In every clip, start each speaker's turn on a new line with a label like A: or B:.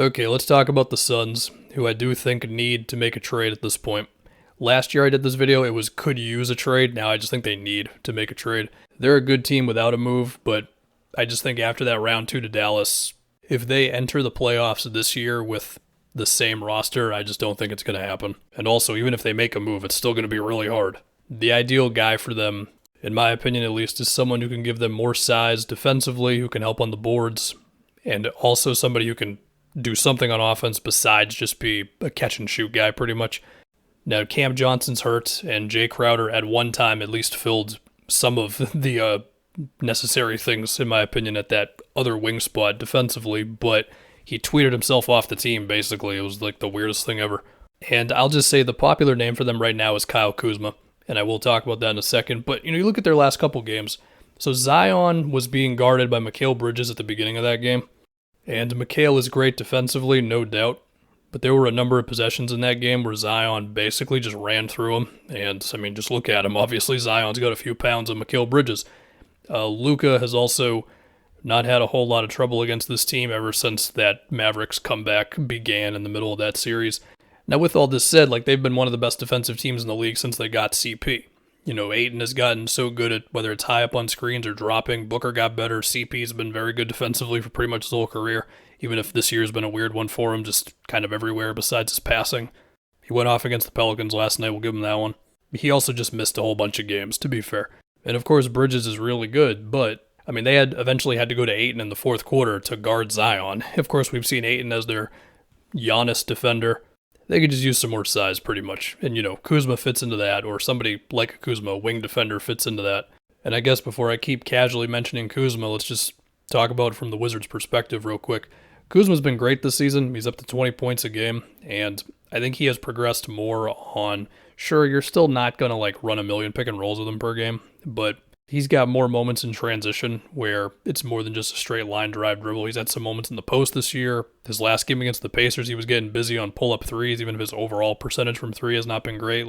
A: Okay, let's talk about the Suns, who I do think need to make a trade at this point. Last year I did this video, it was could use a trade. Now I just think they need to make a trade. They're a good team without a move, but I just think after that round 2 to Dallas, if they enter the playoffs this year with the same roster, I just don't think it's going to happen. And also, even if they make a move, it's still going to be really hard. The ideal guy for them, in my opinion at least, is someone who can give them more size defensively, who can help on the boards, and also somebody who can do something on offense besides just be a catch and shoot guy pretty much. Now, Cam Johnson's hurt, and Jay Crowder at one time at least filled some of the necessary things, in my opinion, at that other wing spot defensively, but he tweeted himself off the team, basically. It was like the weirdest thing ever. And I'll just say the popular name for them right now is Kyle Kuzma, and I will talk about that in a second. But, you look at their last couple games. So Zion was being guarded by Mikal Bridges at the beginning of that game, and Mikal is great defensively, no doubt. But there were a number of possessions in that game where Zion basically just ran through him. And, just look at him. Obviously, Zion's got a few pounds of Mikal Bridges. Luka has also not had a whole lot of trouble against this team ever since that Mavericks comeback began in the middle of that series. Now, with all this said, they've been one of the best defensive teams in the league since they got CP. Ayton has gotten so good at whether it's high up on screens or dropping. Booker got better. CP's been very good defensively for pretty much his whole career, even if this year's been a weird one for him, just kind of everywhere besides his passing. He went off against the Pelicans last night, we'll give him that one. He also just missed a whole bunch of games, to be fair. And of course, Bridges is really good, but they had eventually had to go to Ayton in the fourth quarter to guard Zion. Of course, we've seen Ayton as their Giannis defender. They could just use some more size, pretty much. And, Kuzma fits into that, or somebody like a Kuzma, a wing defender, fits into that. And I guess before I keep casually mentioning Kuzma, let's just talk about it from the Wizards' perspective real quick. Kuzma's been great this season. He's up to 20 points a game, and I think he has progressed more on, sure, you're still not going to run a million pick and rolls with him per game, but he's got more moments in transition where it's more than just a straight line drive dribble. He's had some moments in the post this year. His last game against the Pacers, he was getting busy on pull-up threes, even if his overall percentage from three has not been great.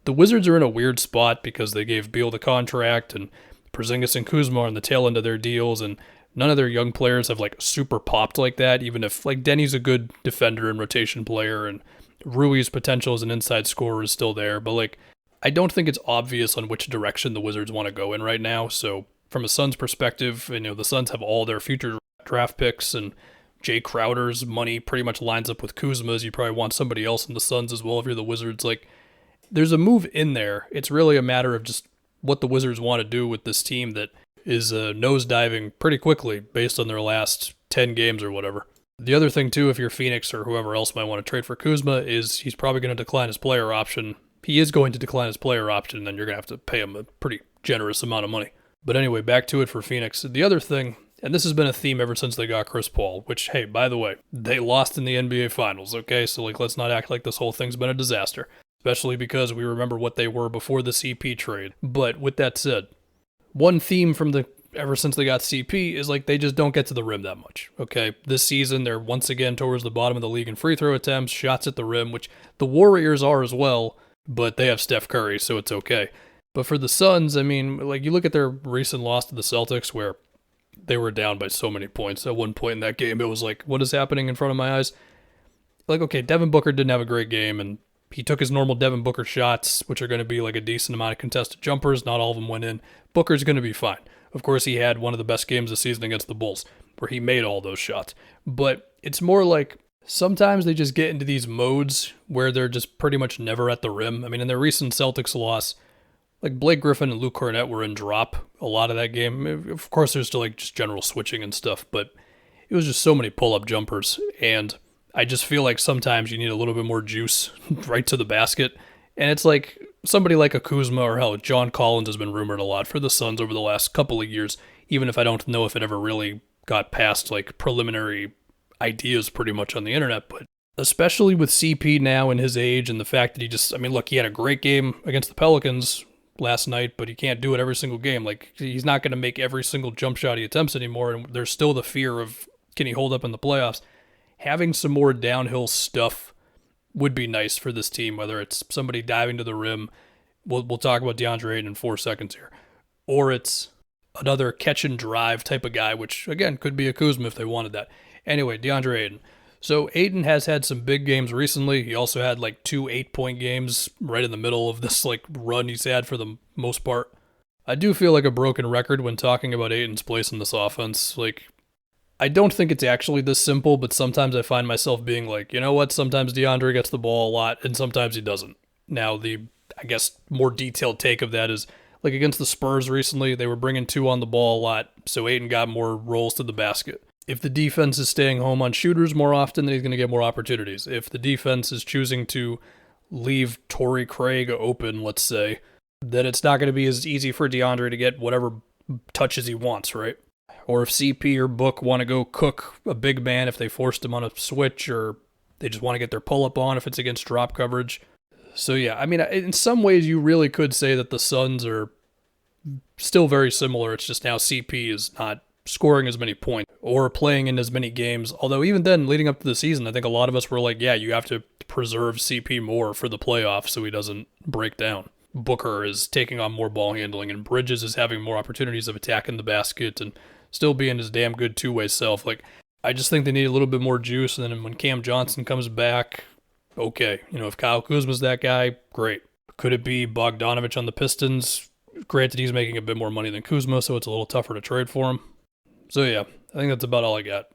A: The Wizards are in a weird spot because they gave Beal the contract, and Porzingis and Kuzma are on the tail end of their deals, and none of their young players have super popped like that, even if Denny's a good defender and rotation player, and Rui's potential as an inside scorer is still there, but I don't think it's obvious on which direction the Wizards want to go in right now. So from a Suns perspective, the Suns have all their future draft picks, and Jay Crowder's money pretty much lines up with Kuzma's. You probably want somebody else in the Suns as well if you're the Wizards. There's a move in there. It's really a matter of just what the Wizards want to do with this team that is nosediving pretty quickly based on their last 10 games or whatever. The other thing, too, if you're Phoenix or whoever else might want to trade for Kuzma, is he's probably going to decline his player option. He is going to decline his player option, and then you're going to have to pay him a pretty generous amount of money. But anyway, back to it for Phoenix. The other thing, and this has been a theme ever since they got Chris Paul, which, hey, by the way, they lost in the NBA Finals, okay? So, let's not act like this whole thing's been a disaster, especially because we remember what they were before the CP trade. But with that said, one theme from ever since they got CP is they just don't get to the rim that much, okay? This season, they're once again towards the bottom of the league in free throw attempts, shots at the rim, which the Warriors are as well, but they have Steph Curry, so it's okay. But for the Suns, you look at their recent loss to the Celtics where they were down by so many points. At one point in that game, it was what is happening in front of my eyes? Okay, Devin Booker didn't have a great game, and he took his normal Devin Booker shots, which are going to be a decent amount of contested jumpers. Not all of them went in. Booker's going to be fine. Of course, he had one of the best games this season against the Bulls, where he made all those shots. But it's more sometimes they just get into these modes where they're just pretty much never at the rim. In their recent Celtics loss, Blake Griffin and Luke Cornett were in drop a lot of that game. Of course, there's still just general switching and stuff, but it was just so many pull-up jumpers, and I just feel sometimes you need a little bit more juice right to the basket, and it's somebody like a Kuzma or hell, John Collins has been rumored a lot for the Suns over the last couple of years, even if I don't know if it ever really got past preliminary ideas pretty much on the internet, but especially with CP now and his age and the fact that he just, look, he had a great game against the Pelicans last night, but he can't do it every single game. He's not going to make every single jump shot he attempts anymore, and there's still the fear of, can he hold up in the playoffs? Having some more downhill stuff would be nice for this team, whether it's somebody diving to the rim, we'll talk about Deandre Ayton in 4 seconds here, or it's another catch and drive type of guy, which, again, could be a Kuzma if they wanted that. Anyway, Deandre Ayton. So Ayton has had some big games recently. He also had like 2 8-point games right in the middle of this like run he's had for the most part. I do feel like a broken record when talking about Ayton's place in this offense. Like, I don't think it's actually this simple, but sometimes I find myself being like, you know what? Sometimes Deandre gets the ball a lot, and sometimes he doesn't. Now, I guess, more detailed take of that is, like against the Spurs recently, they were bringing 2 on the ball a lot, so Ayton got more rolls to the basket. If the defense is staying home on shooters more often, then he's going to get more opportunities. If the defense is choosing to leave Torrey Craig open, let's say, then it's not going to be as easy for Deandre to get whatever touches he wants, right? Or if CP or Book want to go cook a big man if they forced him on a switch, or they just want to get their pull-up on if it's against drop coverage. So yeah, I mean, in some ways you really could say that the Suns are still very similar. It's just now CP is not scoring as many points or playing in as many games. Although even then, leading up to the season, I think a lot of us were like, yeah, you have to preserve CP more for the playoffs so he doesn't break down. Booker is taking on more ball handling, and Bridges is having more opportunities of attacking the basket and still being his damn good two-way self. Like, I just think they need a little bit more juice, and then when Cam Johnson comes back, okay. You know, if Kyle Kuzma's that guy, great. Could it be Bogdanovich on the Pistons? Granted, he's making a bit more money than Kuzma, so it's a little tougher to trade for him. So yeah, I think that's about all I got.